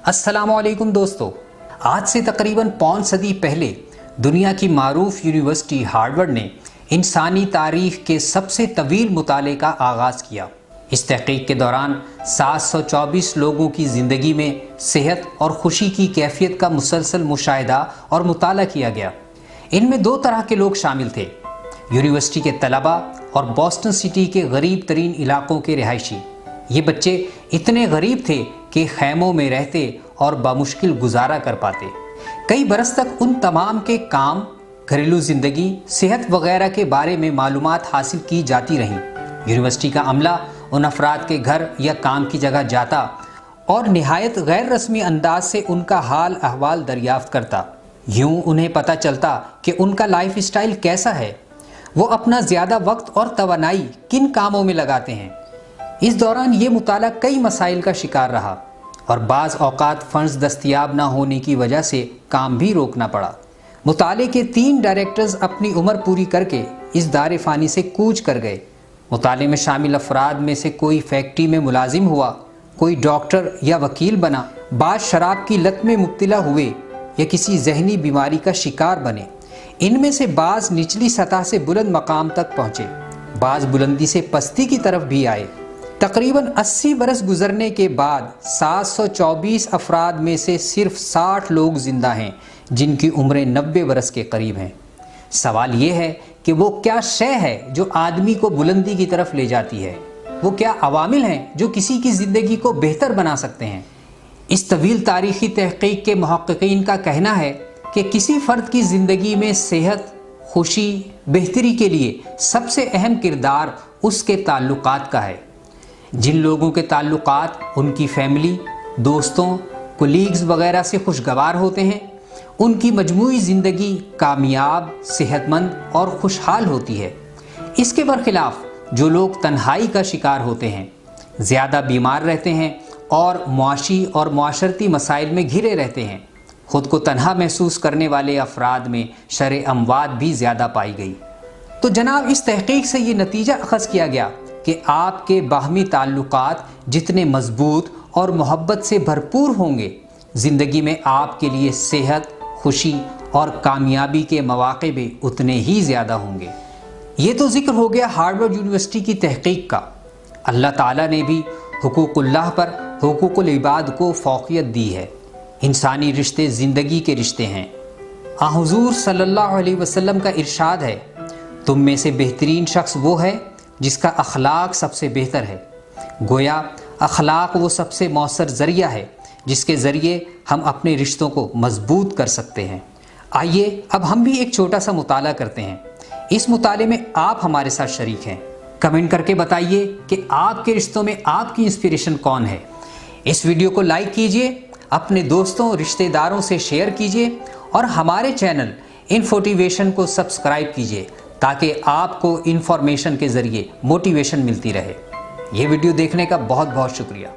अस्सलाम वालेकुम दोस्तों, आज से तकरीबन 5 सदी पहले दुनिया की मारूफ यूनिवर्सिटी हार्वर्ड ने इंसानी तारीख के सबसे तवील मुताले का आगाज़ किया। इस तहकीक के दौरान 724 लोगों की ज़िंदगी में सेहत और खुशी की कैफियत का मुसलसल मुशाहिदा और मुताला किया गया। इनमें 2 तरह के लोग शामिल थे, यूनिवर्सिटी के तलबा और बॉस्टन सिटी के गरीब तरीन इलाकों के रिहायशी। ये बच्चे इतने गरीब थे कि खैमों में रहते और बामुश्किल गुजारा कर पाते। कई बरस तक उन तमाम के काम, घरेलू ज़िंदगी, सेहत वगैरह के बारे में मालूमात हासिल की जाती रहीं। यूनिवर्सिटी का अमला उन अफराद के घर या काम की जगह जाता और निहायत गैर रस्मी अंदाज से उनका हाल अहवाल दरियाफ्त करता। यूँ उन्हें पता चलता कि उनका लाइफ स्टाइल कैसा है, वो अपना ज़्यादा वक्त और तवानाई किन कामों में लगाते हैं। इस दौरान ये मुताला कई मसाइल का शिकार रहा और बाज़ औक़ात फ़ंड्स दस्तयाब ना होने की वजह से काम भी रोकना पड़ा। मुताले के 3 डायरेक्टर्स अपनी उम्र पूरी करके इस दारे फ़ानी से कूच कर गए। मुताले में शामिल अफराद में से कोई फैक्ट्री में मुलाजिम हुआ, कोई डॉक्टर या वकील बना, बाज़ शराब की लत में मुब्तला हुए या किसी जहनी बीमारी का शिकार बने। इनमें से बाज़ निचली सतह से बुलंद मकाम तक पहुँचे, बाज़ बुलंदी से पस्ती की तरफ भी आए। तकरीबन 80 बरस गुजरने के बाद 724 अफराद में से सिर्फ 60 लोग ज़िंदा हैं जिनकी उम्रें 90 बरस के करीब हैं। सवाल ये है कि वो क्या शय है जो आदमी को बुलंदी की तरफ ले जाती है? वो क्या अवामिल हैं जो किसी की ज़िंदगी को बेहतर बना सकते हैं? इस तवील तारीख़ी तहक़ीक़ के मुहक़्क़ीक़ीन का कहना है कि किसी फ़र्द की ज़िंदगी में सेहत, खुशी, बेहतरी के लिए सबसे अहम किरदार उसके ताल्लुक़ात का है। जिन लोगों के ताल्लुकात उनकी फैमिली, दोस्तों, कोलीग्स वगैरह से खुशगवार होते हैं, उनकी मजमूई ज़िंदगी कामयाब, सेहतमंद और खुशहाल होती है। इसके बरखिलाफ़ जो लोग तन्हाई का शिकार होते हैं, ज़्यादा बीमार रहते हैं और मुआशी और मुआशरती मसाइल में घिरे रहते हैं, ख़ुद को तन्हा महसूस करने वाले अफराद में शर अमवात भी ज़्यादा पाई गई। तो जनाब, इस तहक़ीक़ से ये नतीजा अख़ज़ किया गया कि आपके बाहमी ताल्लुकात जितने मजबूत और मोहब्बत से भरपूर होंगे, ज़िंदगी में आपके लिए सेहत, खुशी और कामयाबी के मौक़े भी उतने ही ज़्यादा होंगे। ये तो ज़िक्र हो गया हार्वर्ड यूनिवर्सिटी की तहक़ीक़ का। अल्लाह ताला ने भी हुकूकुल्लाह पर हुकूकुल इबाद को फ़ौक़ियत दी है। इंसानी रिश्ते ज़िंदगी के रिश्ते हैं। हुज़ूर सल्लल्लाहु अलैहि वसल्लम का इरशाद है, तुम में से बेहतरीन शख्स वो है जिसका अखलाक सबसे बेहतर है। गोया अखलाक वो सबसे मौसर ज़रिया है जिसके ज़रिए हम अपने रिश्तों को मजबूत कर सकते हैं। आइए अब हम भी एक छोटा सा मुताला करते हैं। इस मुताले में आप हमारे साथ शरीक हैं। कमेंट करके बताइए कि आपके रिश्तों में आपकी इंस्पिरेशन कौन है। इस वीडियो को लाइक कीजिए, अपने दोस्तों रिश्तेदारों से शेयर कीजिए और हमारे चैनल इन्फोटिवेशन को सब्सक्राइब कीजिए ताकि आपको इन्फॉर्मेशन के ज़रिए मोटिवेशन मिलती रहे। ये वीडियो देखने का बहुत बहुत शुक्रिया।